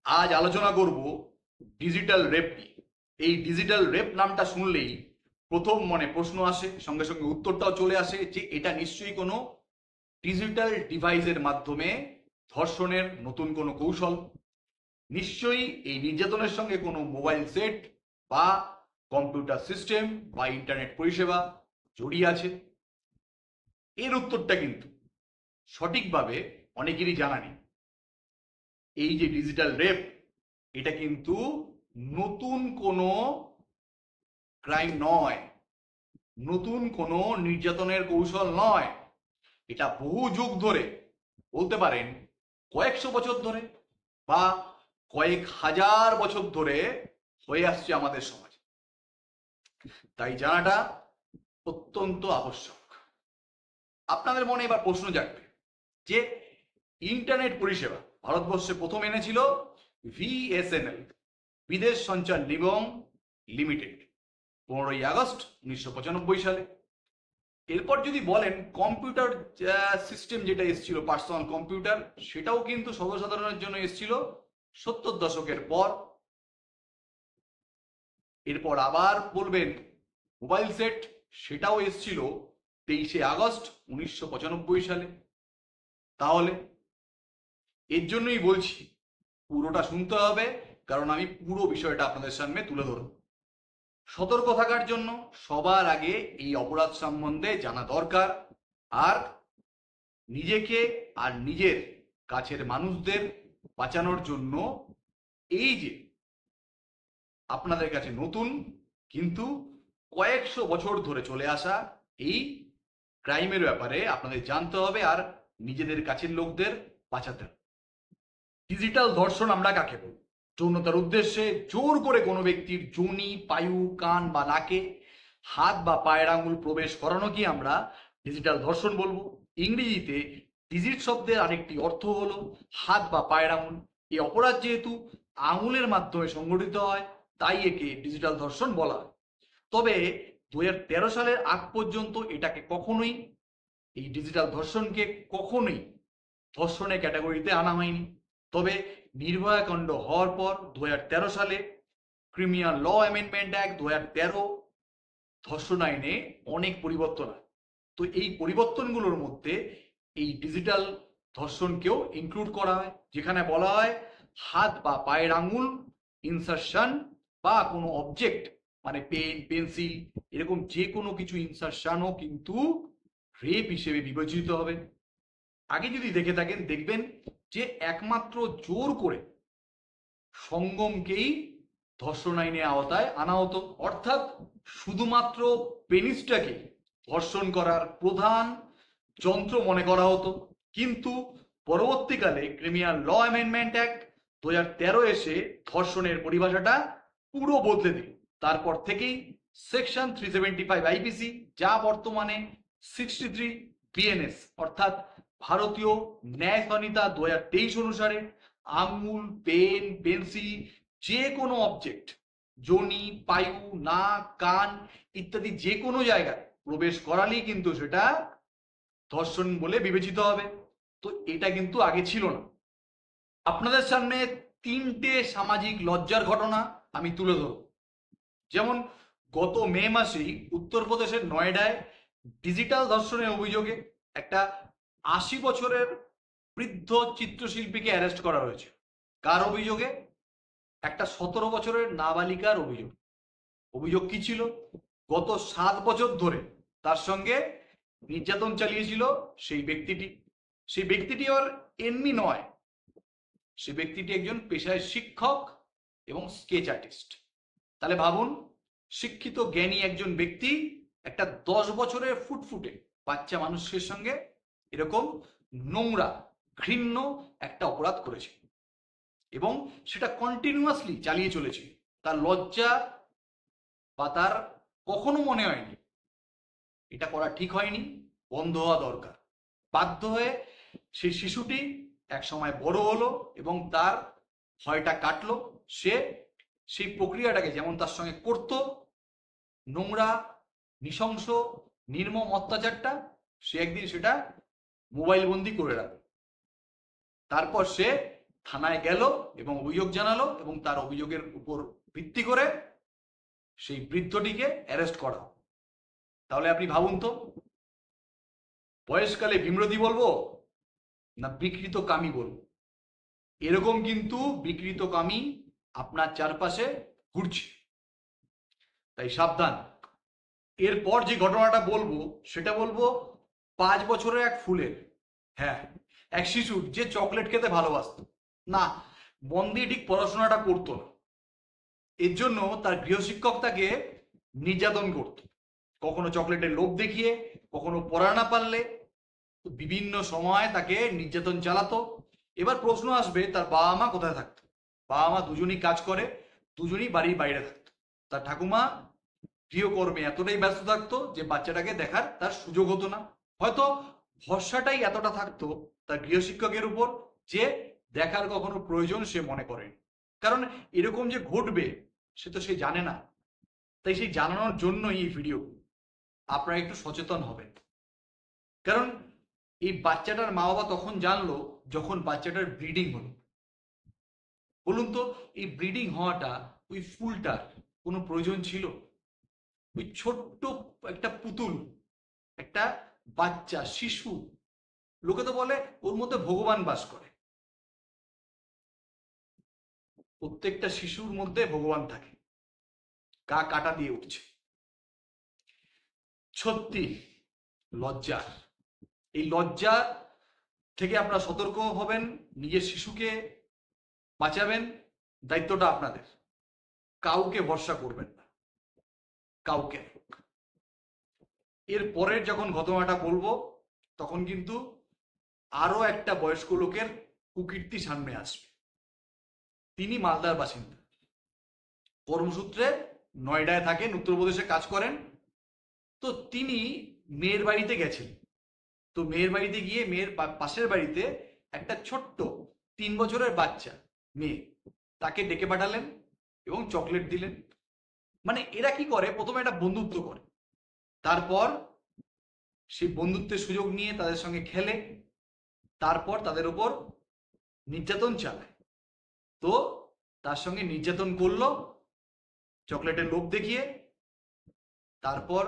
আজ আলোচনা করব ডিজিটাল রেপ নিয়ে। এই ডিজিটাল রেপ নামটা শুনলেই প্রথম মনে প্রশ্ন আসে, সঙ্গে সঙ্গে উত্তরটাও চলে আসে যে এটা নিশ্চয়ই কোনো ডিজিটাল ডিভাইসের মাধ্যমে ধর্ষণের নতুন কোনো কৌশল। নিশ্চয়ই এই নির্যাতনের সঙ্গে কোনো মোবাইল সেট বা কম্পিউটার সিস্টেম বা ইন্টারনেট পরিষেবা জড়িয়ে আছে। এর উত্তরটা কিন্তু সঠিকভাবে অনেকেরই জানা নেই। এই যে ডিজিটাল রেপ, এটা কিন্তু নতুন কোনো ক্রাইম নয়, নতুন কোনো নির্যাতনের কৌশল নয়। এটা বহু যুগ ধরে, বলতে পারেন কয়েকশো বছর ধরে বা কয়েক হাজার বছর ধরে হয়ে আসছে আমাদের সমাজে। তাই জানাটা অত্যন্ত আবশ্যক। আপনাদের মনে এবার প্রশ্ন জাগবে যে ইন্টারনেট পরিষেবা ভারতবর্ষে প্রথম এনেছিল ভিএসএনএল, বিদেশ সঞ্চার নিগম লিমিটেড, 15ই আগস্ট 1995 সালে। এরপর যদি বলেন কম্পিউটার সিস্টেম যেটা এসেছিল, পার্সোনাল কম্পিউটার, সেটাও কিন্তু সর্বসাধারণের জন্য এসেছিল 70 দশকের পর। এরপর আবার বলবেন মোবাইল সেট, সেটাও এসেছিল 23 আগস্ট 1995 সালে। তাহলে এর জন্যই বলছি পুরোটা শুনতে হবে, কারণ আমি পুরো বিষয়টা আপনাদের সামনে তুলে ধরব। সতর্ক থাকার জন্য সবার আগে এই অপরাধ সম্বন্ধে জানা দরকার, আর নিজেকে আর নিজের কাছের মানুষদের বাঁচানোর জন্য এই যে আপনাদের কাছে নতুন কিন্তু কয়েকশো বছর ধরে চলে আসা এই ক্রাইমের ব্যাপারে আপনাদের জানতে হবে আর নিজেদের কাছের লোকদের বাঁচাতে হবে। ডিজিটাল ধর্ষণ আমরা কাকে বলি? যৌনতার উদ্দেশ্যে জোর করে কোনো ব্যক্তির যোনি, পায়ু, কান বা নাকে হাত বা পায়ের আঙুল প্রবেশ করানো কি আমরা ডিজিটাল ধর্ষণ বলবো? ইংরেজিতে ডিজিট শব্দের আরেকটি অর্থ হলো হাত বা পায়ের আঙুল। এই অপরাধ যেহেতু আঙুলের মাধ্যমে সংঘটিত হয়, তাই একে ডিজিটাল ধর্ষণ বলা হয়। তবে 2013 সালের আগ পর্যন্ত এটাকে কখনোই, এই ডিজিটাল ধর্ষণকে কখনোই ধর্ষণের ক্যাটাগরিতে আনা হয়নি। তবে নির্ভয়া কাণ্ড হওয়ার পর 2013 সালে ক্রিমিনাল ল অ্যামেন্ডমেন্ট অ্যাক্ট 2013 ধর্ষণ আইনে অনেক পরিবর্তন হয়। তো এই পরিবর্তনগুলোর মধ্যে এই ডিজিটাল ধর্ষণকেও ইনক্লুড করা হয়, যেখানে বলা হয় হাত বা পায়ের আঙুল ইনসারশন বা কোনো অবজেক্ট মানে পেন, পেন্সিল, এরকম যে কোনো কিছু ইনসারশনও কিন্তু রেপ হিসেবে বিবেচিত হবে। আগে যদি দেখে থাকেন দেখবেন যে একমাত্র জোর করে সঙ্গমকেই ধর্ষণ আইনের আওতায় আনা হতো, অর্থাৎ শুধুমাত্র পেনিসটাকে ধর্ষণ করার প্রধান যন্ত্র মনে করা হতো। কিন্তু পরবর্তীকালে ক্রিমিনাল ল অ্যামেন্ডমেন্ট অ্যাক্ট 2013 এসে ধর্ষণের পরিভাষাটা পুরো বদলে দিল। তারপর থেকেই সেকশন 375 আইপিসি, যা বর্তমানে 63 বিএনএস অর্থাৎ ভারতীয় ন্যায় সংহিতা 2023 অনুসারে আঙুল, পেন, পেন্সিল, যে কোনো অবজেক্ট যোনি, পায়ু, নাক, কান ইত্যাদি যে কোনো জায়গায় প্রবেশ করালেই কিন্তু সেটা ধর্ষণ বলে বিবেচিত হবে। তো এটা কিন্তু আগে ছিল না। আপনাদের সামনে তিনটে সামাজিক লজ্জার ঘটনা আমি তুলে ধরব। যেমন গত মে মাসেই উত্তরপ্রদেশের নয়ডায় ডিজিটাল ধর্ষণের অভিযোগে একটা 80 বছরের বৃদ্ধ চিত্রশিল্পীকে অ্যারেস্ট করা হয়েছে। কার অভিযোগে? একটা 17 বছরের নাবালিকার অভিযোগ। অভিযোগ কি ছিল? গত 7 বছর ধরে তার সঙ্গে নির্যাতন চালিয়েছিল সেই ব্যক্তিটি। সেই ব্যক্তিটি আর এমনি নয়, সে ব্যক্তিটি একজন পেশায় শিক্ষক এবং স্কেচ আর্টিস্ট। তাহলে ভাবুন, শিক্ষিত জ্ঞানী একজন ব্যক্তি একটা 10 বছরের ফুটফুটে বাচ্চা মানুষের সঙ্গে এরকম নোংরা, ঘৃণ্য একটা অপরাধ করেছে এবং সেটা কন্টিনিউয়াসলি চালিয়ে চলেছে। তার লজ্জা বা তার কখনো মনে হয়নি এটা করা ঠিক হয়নি, বন্ধ হওয়া দরকার। বাধ্য হয়ে সেই শিশুটি এক সময় বড় হলো এবং তার ভয়টা কাটলো। সে সেই প্রক্রিয়াটাকে যেমন তার সঙ্গে করত, নোংরা, নৃশংস, নির্মম অত্যাচারটা, সে একদিন সেটা মোবাইল বন্দি করে রাখে। তারপর সে থানায় গেল এবং অভিযোগ জানালো এবং তার অভিযোগের উপর ভিত্তি করে সেই বৃদ্ধটিকে অ্যারেস্ট করা। তাহলে আপনি ভাবুন তো, বয়সকালে বিমরতি বলবো না বিকৃত কামী বলবো? এরকম কিন্তু বিকৃত কামী আপনার চারপাশে ঘুরছে, তাই সাবধান। এরপর যে ঘটনাটা বলবো সেটা বলবো 5 বছরের এক ফুলের, হ্যাঁ, এক শিশুর যে চকলেট খেতে ভালোবাসত না, মন দিয়ে ঠিক পড়াশোনাটা করতো না। এর জন্য তার গৃহশিক্ষক তাকে নির্যাতন করত, কখনো চকলেটের লোভ দেখিয়ে, কখনো পড়া না পারলে বিভিন্ন সময় তাকে নির্যাতন চালাতো। এবার প্রশ্ন আসবে, তার বাবা মা কোথায় থাকতো? বাবা মা দুজনই কাজ করে, দুজনই বাড়ির বাইরে থাকতো। তার ঠাকুমা গৃহকর্মে এতটাই ব্যস্ত থাকতো যে বাচ্চাটাকে দেখার তার সুযোগ হতো না। হয়তো ভরসাটাই এতটা থাকতো তার গৃহশিক্ষকের উপর যে দেখার কখনো প্রয়োজন সে মনে করেন, কারণ এরকম যে ঘটবে সে তো সে জানে না। তাই সেই জানানোর জন্য এই ভিডিও, আপনারা একটু সচেতন হবেন। কারণ এই বাচ্চাটার মা বাবা তখন জানলো যখন বাচ্চাটার ব্লিডিং হলো। বলুন তো, এই ব্লিডিং হওয়াটা ওই ফুলটার কোনো প্রয়োজন ছিল? ওই ছোট্ট একটা পুতুল, একটা বাচ্চা শিশু, লোকে তো বলে ওর মধ্যে ভগবান বাস করে। প্রত্যেকটা শিশুর মধ্যে ভগবান থাকে, গা কাটা দিয়ে উঠছে। সত্যি লজ্জা। এই লজ্জা থেকে আপনারা সতর্ক হবেন, নিজের শিশুকে বাঁচাবেন, দায়িত্বটা আপনাদের। কাউকে ভরসা করবেন না, কাউকে। এর পরের যখন ঘটনাটা বলবো তখন কিন্তু আরো একটা বয়স্ক লোকের কুকীর্তি সামনে আসবে। তিনি মালদার বাসিন্দা, কর্মসূত্রে নয়ডায় থাকেন, উত্তরপ্রদেশে কাজ করেন। তো তিনি মেয়ের বাড়িতে গেছেন। তো মেয়ের বাড়িতে গিয়ে মেয়ের পাশের বাড়িতে একটা ছোট্ট 3 বছরের বাচ্চা মেয়ে, তাকে ডেকে পাঠালেন এবং চকলেট দিলেন। মানে এরা কি করে, প্রথমে একটা বন্ধুত্ব করে, তারপর সেই বন্ধুত্বের সুযোগ নিয়ে তাদের সঙ্গে খেলে, তারপর তাদের উপর নির্যাতন চালায়। তো তার সঙ্গে নির্যাতন করলো চকলেটের লোভ দেখিয়ে। তারপর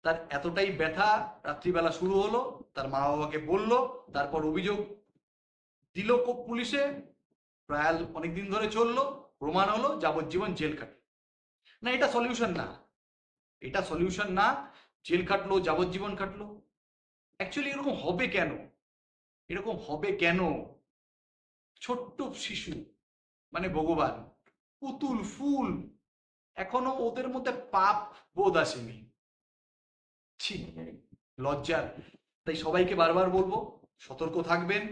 তার এতটাই ব্যথা, রাত্রিবেলা শুরু হলো, তার মা বাবাকে বললো, তারপর অভিযোগ দিল পুলিশে, ট্রায়াল অনেকদিন ধরে চললো, প্রমাণ হলো, যাবজ্জীবন জেল কাটে। না, এটা সলিউশন না, এটা সলিউশন না। জেল কাটলো, যাবজ্জীবন কাটলো, অ্যাকচুয়ালি এরকম হবে কেন? এরকম হবে কেন? ছোট্ট শিশু মানে ভগবান, পুতুল, ফুল, এখনো ওদের মধ্যে পাপ বোধ আসেনি। ছি, লজ্জার। তাই সবাইকে বারবার বলবো, সতর্ক থাকবেন,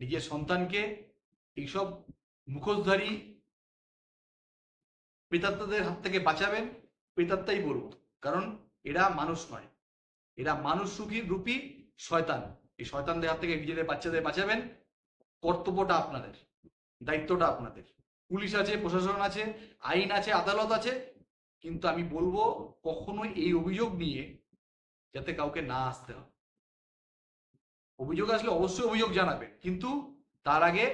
নিজের সন্তানকে এইসব মুখোশধারী প্রেতাত্মাদের হাত থেকে বাঁচাবেন। প্রেতাত্মাই বলবো, কারণ এরা মানুষ নয়, এরা মানুষ রূপী শয়তান। এই শয়তানদের হাত থেকে নিজেদের বাচ্চাদের বাঁচাবেন। কর্তব্যটা আপনাদের, দায়িত্বটা আপনাদের। পুলিশ আছে, প্রশাসন আছে, আইন আছে, আদালত আছে, কিন্তু আমি বলবো কখনোই এই অভিযোগ নিয়ে যাতে কাউকে না আসতে হয়। অভিযোগ আসলে অবশ্যই অভিযোগ জানাবেন, কিন্তু তার আগে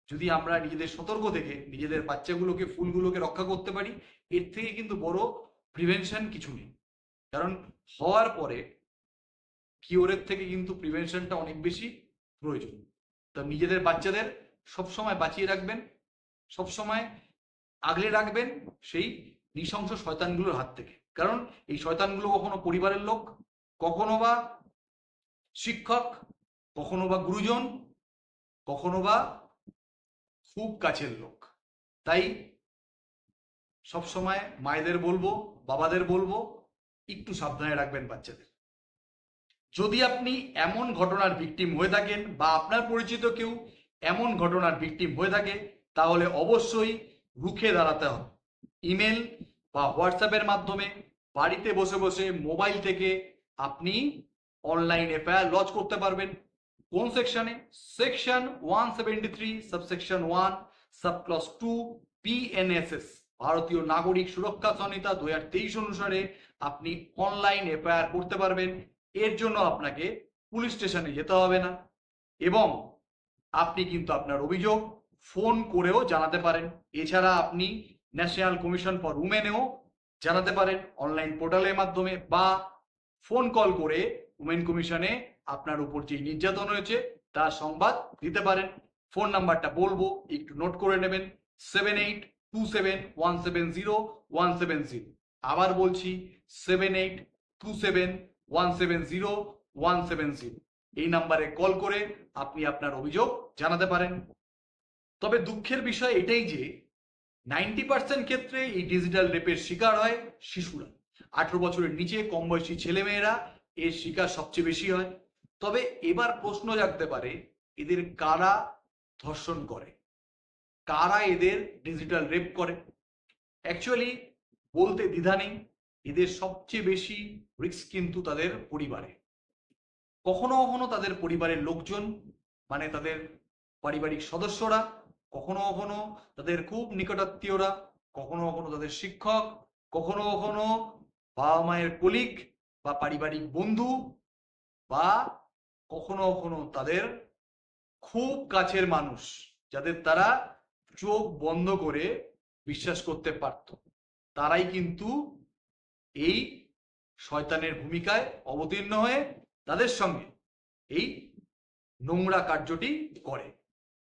যদি আমরা নিজেদের সতর্ক থেকে নিজেদের বাচ্চাগুলোকে, ফুলগুলোকে রক্ষা করতে পারি, এর থেকে কিন্তু বড় প্রিভেনশন কিছু নেই। কারণ হওয়ার পরে কিওরের থেকে কিন্তু প্রিভেনশনটা অনেক বেশি প্রয়োজন। তো নিজেদের বাচ্চাদের সবসময় বাঁচিয়ে রাখবেন, সবসময় আগলে রাখবেন সেই নৃশংস শয়তানগুলোর হাত থেকে। কারণ এই শয়তানগুলো কখনো পরিবারের লোক, কখনো বা শিক্ষক, কখনো বা গুরুজন, কখনো বা খুব কাছের লোক। তাই সবসময় মায়েদের বলবো, বাবাদের বলবো, একটু সাবধানে রাখবেন বাচ্চাদের। যদি আপনি এমন ঘটনার ভিকটিম হয়ে থাকেন বা আপনার পরিচিত কেউ এমন ঘটনার ভিকটিম হয়ে থাকে, তাহলে অবশ্যই রুখে দাঁড়াতে হবে। ইমেল বা হোয়াটসঅ্যাপের মাধ্যমে বাড়িতে বসে বসে মোবাইল থেকে আপনি অনলাইন এফআইআর লজ করতে পারবেন। কোন সেকশনে? সেকশন 173 সাবসেকশন 1 সাবক্লজ 2 বিএনএসএস, ভারতীয় নাগরিক সুরক্ষা সংহিতা 2023 অনুসারে আপনি অনলাইন এফআইআর করতে পারবেন। এর জন্য আপনাকে পুলিশ স্টেশনে যেতে হবে না এবং আপনি কিন্তু আপনার অভিযোগ ফোন করেও জানাতে পারেন। এছাড়া আপনি ন্যাশনাল কমিশন ফর উমেনেও জানাতে পারেন অনলাইন পোর্টালের মাধ্যমে, বা ফোন কল করে উমেন কমিশনে আপনার উপর যে নির্যাতন হয়েছে তার সংবাদ দিতে পারেন। ফোন নাম্বারটা বলবো, একটু নোট করে নেবেন, 7827170170। আবার বলছি 7827170170। এই নাম্বারে কল করে আপনি আপনার অভিযোগ জানাতে পারেন। তবে দুঃখের বিষয় এটাই যে 90% ক্ষেত্রে এই ডিজিটাল রেপের শিকার হয় শিশুরা। 18 বছরের নিচে কম বয়সী ছেলেমেয়েরা এর শিকার সবচেয়ে বেশি হয়। তবে এবার প্রশ্ন জাগতে পারে, এদের কারা ধর্ষণ করে, কারা এদের ডিজিটাল রেপ করে? অ্যাকচুয়ালি বলতে দ্বিধা নেই, এদের সবচেয়ে বেশি রিস্ক কিন্তু তাদের পরিবারে। কখনো কখনো তাদের পরিবারের লোকজন, মানে তাদের পারিবারিক সদস্যরা, কখনো কখনো তাদের খুব নিকটাত্মীয়রা, কখনো কখনো তাদের শিক্ষক, কখনো কখনো বাবা মায়ের কলিগ বা পারিবারিক বন্ধু, বা কখনো কখনো তাদের খুব কাছের মানুষ, যাদের তারা চোখ বন্ধ করে বিশ্বাস করতে পারত, তারাই কিন্তু এই শয়তানের ভূমিকায় অবতীর্ণ হয়ে তাদের সঙ্গে এই নোংরা কার্যটি করে।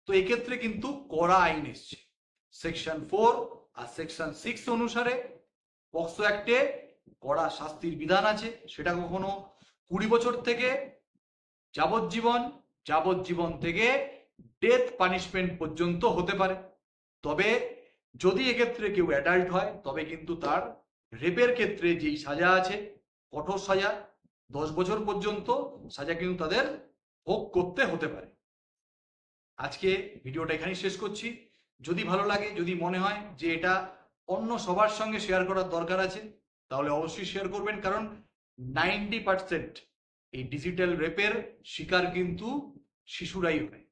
তো এক্ষেত্রে কিন্তু কড়া আইন এসছে। সেকশন 4 আর সেকশন 6 অনুসারে পক্সো অ্যাক্টে কড়া শাস্তির বিধান আছে। সেটা কখনো 20 বছর থেকে যাবজ্জীবন, যাবজ্জীবন থেকে ডেথ পানিশমেন্ট পর্যন্ত হতে পারে। তবে যদি এক্ষেত্রে কেউ অ্যাডাল্ট হয়, তবে কিন্তু তার রেপের ক্ষেত্রে যেই সাজা আছে, কঠোর সাজা, 10 বছর পর্যন্ত সাজা কিন্তু তাদের ভোগ করতে হতে পারে। আজকে ভিডিওটা এখানেই শেষ করছি। যদি ভালো লাগে, যদি মনে হয় যে এটা অন্য সবার সঙ্গে শেয়ার করার দরকার আছে, তাহলে অবশ্যই শেয়ার করবেন। কারণ 90% এই ডিজিটাল রেপের শিকার কিন্তু শিশুরাই হয়,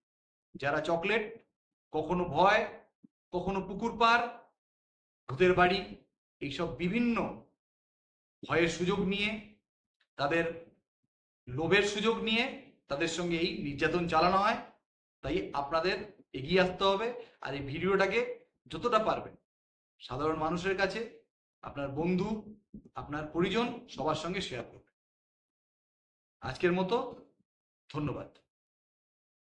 যারা চকলেট, কখনো ভয়, কখনো পুকুর পার, ভূতের বাড়ি, এইসব বিভিন্ন ভয়ের সুযোগ নিয়ে, তাদের লোভের সুযোগ নিয়ে তাদের সঙ্গে এই নির্যাতন চালানো হয়। তাই আপনাদের এগিয়ে আসতে হবে, আর এই ভিডিওটাকে যতটা পারবেন সাধারণ মানুষের কাছে, আপনার বন্ধু, আপনার পরিজন, সবার সঙ্গে শেয়ার করবেন। আজকের মতো ধন্যবাদ।